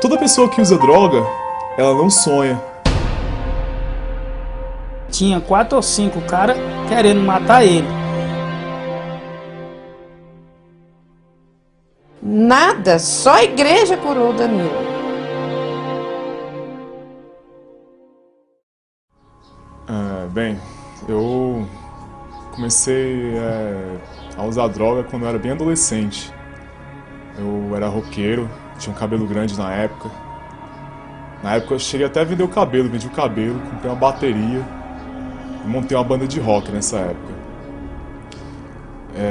Toda pessoa que usa droga, ela não sonha. Tinha 4 ou 5 caras querendo matar ele. Nada, só a igreja curou o Danilo. Bem, eu comecei a usar droga quando eu era bem adolescente. Eu era roqueiro, tinha um cabelo grande na época. Na época eu cheguei até a vender o cabelo, vendi o cabelo, comprei uma bateria e montei uma banda de rock nessa época.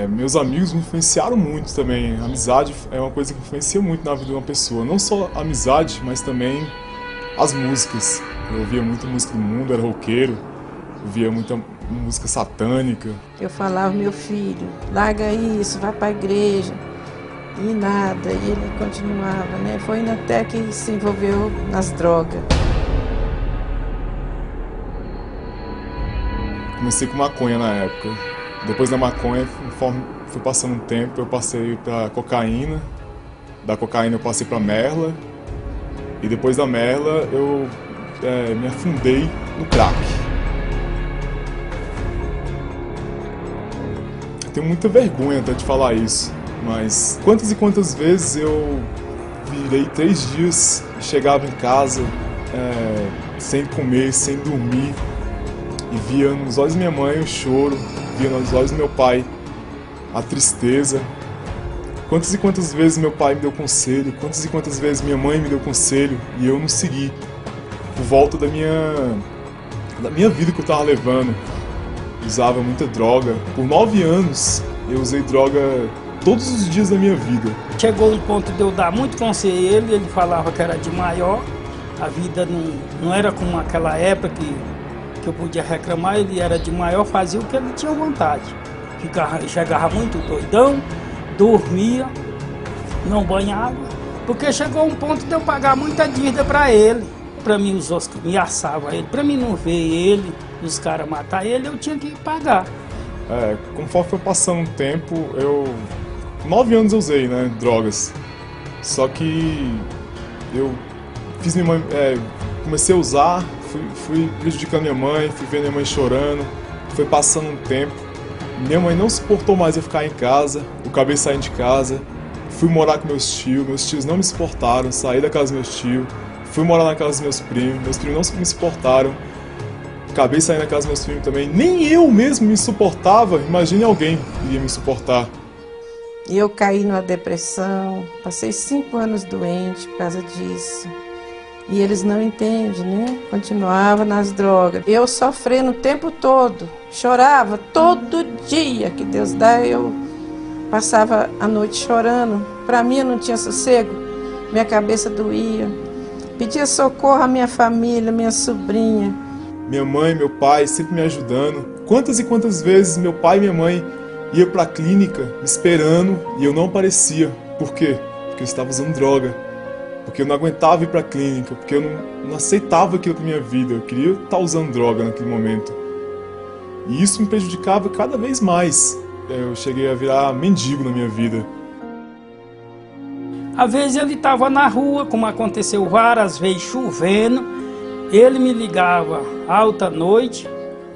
Meus amigos me influenciaram muito também. A amizade é uma coisa que influencia muito na vida de uma pessoa. Não só a amizade, mas também as músicas. Eu ouvia muita música do mundo, era roqueiro, ouvia muita música satânica. Eu falava, meu filho, larga isso, vai para a igreja. E nada, e ele continuava, né? Foi indo até que se envolveu nas drogas. Comecei com maconha na época. Depois da maconha, conforme foi passando um tempo, eu passei para cocaína. Da cocaína eu passei para merla. E depois da merla eu me afundei no crack. Eu tenho muita vergonha até de falar isso, mas quantas e quantas vezes eu virei 3 dias e chegava em casa sem comer, sem dormir, e via nos olhos da minha mãe o choro, via nos olhos do meu pai a tristeza. Quantas e quantas vezes meu pai me deu conselho, quantas e quantas vezes minha mãe me deu conselho e eu não segui, por volta da minha vida que eu tava levando. Usava muita droga. Por 9 anos eu usei droga todos os dias da minha vida. Chegou um ponto de eu dar muito conselho, ele falava que era de maior, a vida não era como aquela época que eu podia reclamar, ele era de maior, fazia o que ele tinha vontade. Chegava muito doidão, dormia, não banhava, porque chegou um ponto de eu pagar muita dívida para ele. Para mim os outros me assavam ele, para mim não ver ele, os caras matar ele, eu tinha que pagar. Conforme foi passando um tempo, 9 anos eu usei, né, drogas. Só que eu fiz minha mãe, comecei a usar, fui prejudicando minha mãe, fui vendo minha mãe chorando. Foi passando um tempo, minha mãe não suportou mais eu ficar em casa, eu acabei saindo de casa, fui morar com meus tios não me suportaram, saí da casa dos meus tios, fui morar na casa dos meus primos não me suportaram, acabei saindo da casa dos meus primos também, nem eu mesmo me suportava, imagine alguém que iria me suportar. E eu caí numa depressão, passei 5 anos doente por causa disso. E eles não entendem, né? Continuava nas drogas. Eu sofrendo o tempo todo, chorava todo dia que Deus dá, eu passava a noite chorando. Para mim eu não tinha sossego, minha cabeça doía. Pedia socorro à minha família, minha sobrinha. Minha mãe, meu pai sempre me ajudando. Quantas e quantas vezes meu pai e minha mãe iam para a clínica me esperando e eu não aparecia. Por quê? Porque eu estava usando droga. Porque eu não aguentava ir para a clínica, porque eu não aceitava aquilo para minha vida. Eu queria estar usando droga naquele momento. E isso me prejudicava cada vez mais. Eu cheguei a virar mendigo na minha vida. Às vezes ele estava na rua, como aconteceu várias vezes chovendo, ele me ligava alta noite,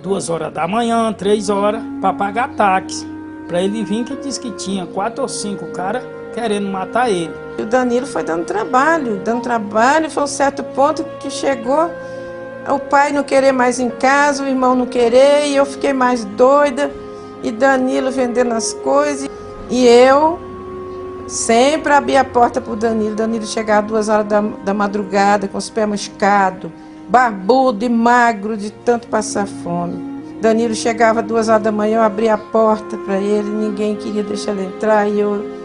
2 horas da manhã, 3 horas, para pagar táxi. Para ele vir, que disse que tinha 4 ou 5 caras querendo matar ele. E o Danilo foi dando trabalho, foi um certo ponto que chegou o pai não querer mais em casa, o irmão não querer, e eu fiquei mais doida, e Danilo vendendo as coisas, e eu sempre abria a porta para o Danilo. Danilo chegava 2 horas da madrugada, com os pés machucados, barbudo e magro de tanto passar fome. Danilo chegava 2 horas da manhã, eu abria a porta para ele, ninguém queria deixar ele entrar, e eu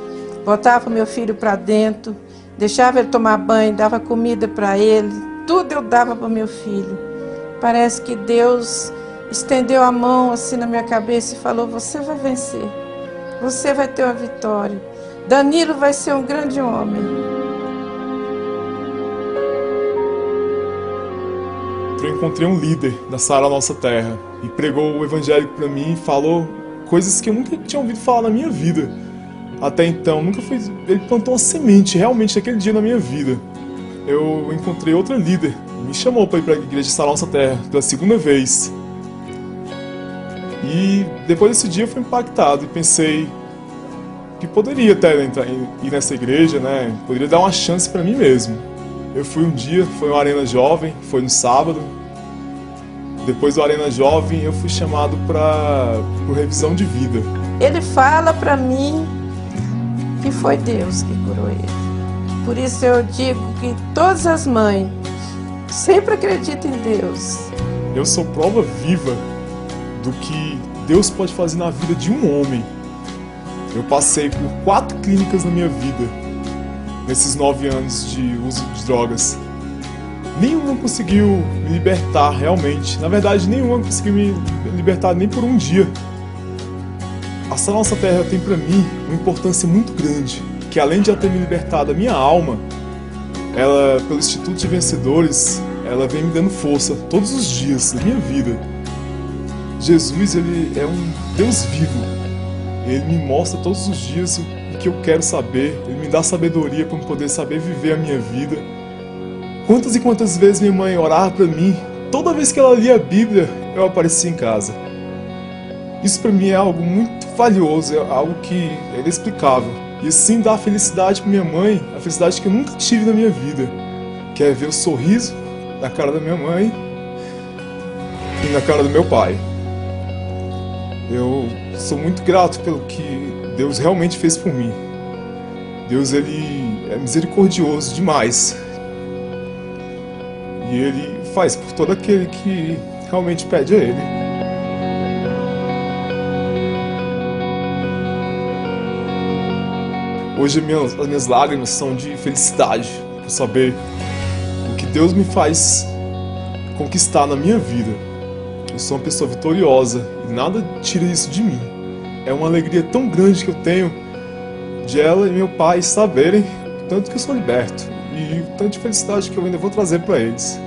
botava o meu filho para dentro, deixava ele tomar banho, dava comida para ele, tudo eu dava para o meu filho. Parece que Deus estendeu a mão assim na minha cabeça e falou: você vai vencer, você vai ter uma vitória, Danilo vai ser um grande homem. Eu encontrei um líder da Sara Nossa Terra e pregou o evangelho para mim e falou coisas que eu nunca tinha ouvido falar na minha vida. Até então, ele plantou uma semente realmente naquele dia na minha vida. eu encontrei outra líder, me chamou para ir para a igreja de Sara Nossa Terra pela segunda vez. E depois desse dia eu fui impactado e pensei que poderia até ir nessa igreja, né? Poderia dar uma chance para mim mesmo. Eu fui um dia, foi uma Arena Jovem, foi no sábado. Depois do Arena Jovem eu fui chamado para revisão de vida. Ele fala para mim que foi Deus que curou ele. Por isso eu digo que todas as mães sempre acreditam em Deus. Eu sou prova viva do que Deus pode fazer na vida de um homem. Eu passei por 4 clínicas na minha vida, nesses 9 anos de uso de drogas. Nenhuma conseguiu me libertar realmente. Na verdade, nenhuma conseguiu me libertar nem por um dia. A Sara Nossa Terra tem para mim uma importância muito grande, que além de ela ter me libertado a minha alma, ela, pelo Instituto de Vencedores, ela vem me dando força todos os dias da minha vida. Jesus, ele é um Deus vivo. Ele me mostra todos os dias o que eu quero saber. Ele me dá sabedoria para eu poder saber viver a minha vida. Quantas e quantas vezes minha mãe orava para mim, toda vez que ela lia a Bíblia, eu aparecia em casa. Isso para mim é algo muito valioso, é algo que é inexplicável. E assim dá felicidade para minha mãe, a felicidade que eu nunca tive na minha vida, que é ver o sorriso na cara da minha mãe e na cara do meu pai. Eu sou muito grato pelo que Deus realmente fez por mim. Deus, ele é misericordioso demais. E ele faz por todo aquele que realmente pede a ele. Hoje as minhas lágrimas são de felicidade por saber o que Deus me faz conquistar na minha vida. Eu sou uma pessoa vitoriosa e nada tira isso de mim. É uma alegria tão grande que eu tenho de ela e meu pai saberem o tanto que eu sou liberto e o tanto de felicidade que eu ainda vou trazer para eles.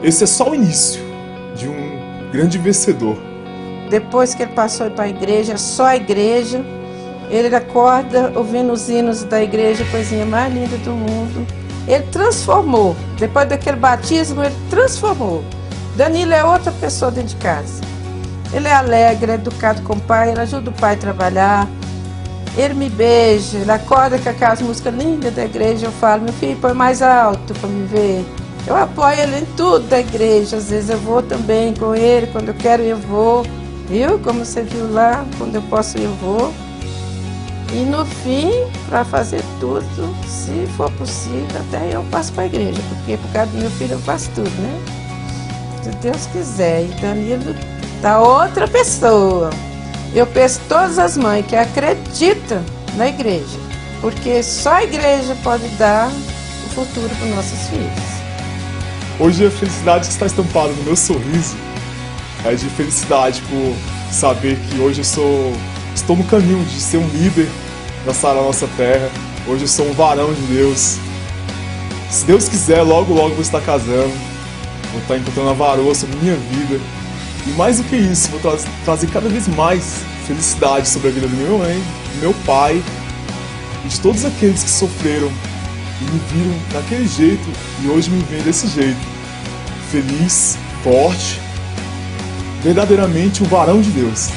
Esse é só o início de um grande vencedor. Depois que ele passou para a igreja, só a igreja, ele acorda ouvindo os hinos da igreja, coisinha mais linda do mundo. Ele transformou. Depois daquele batismo, ele transformou. Danilo é outra pessoa dentro de casa. Ele é alegre, é educado com o pai, ele ajuda o pai a trabalhar. Ele me beija, ele acorda com aquelas músicas lindas da igreja. Eu falo, meu filho, põe mais alto para me ver. Eu apoio ele em tudo da igreja. Às vezes eu vou também com ele, quando eu quero eu vou. Viu? Como você viu lá, quando eu posso eu vou. E no fim, para fazer tudo, se for possível, até eu passo para a igreja. Porque por causa do meu filho eu faço tudo, né? Se Deus quiser. E Danilo tá outra pessoa. Eu penso todas as mães que acreditam na igreja. Porque só a igreja pode dar o futuro para os nossos filhos. Hoje a felicidade que está estampada no meu sorriso é de felicidade por saber que hoje estou no caminho de ser um líder da Sara Nossa Terra. Hoje eu sou um varão de Deus. Se Deus quiser, logo logo vou estar casando. Vou estar encontrando a varoa sobre minha vida. E mais do que isso, vou trazer cada vez mais felicidade sobre a vida da minha mãe, do meu pai e de todos aqueles que sofreram e me viram daquele jeito e hoje me veem desse jeito. Feliz, forte, verdadeiramente um varão de Deus.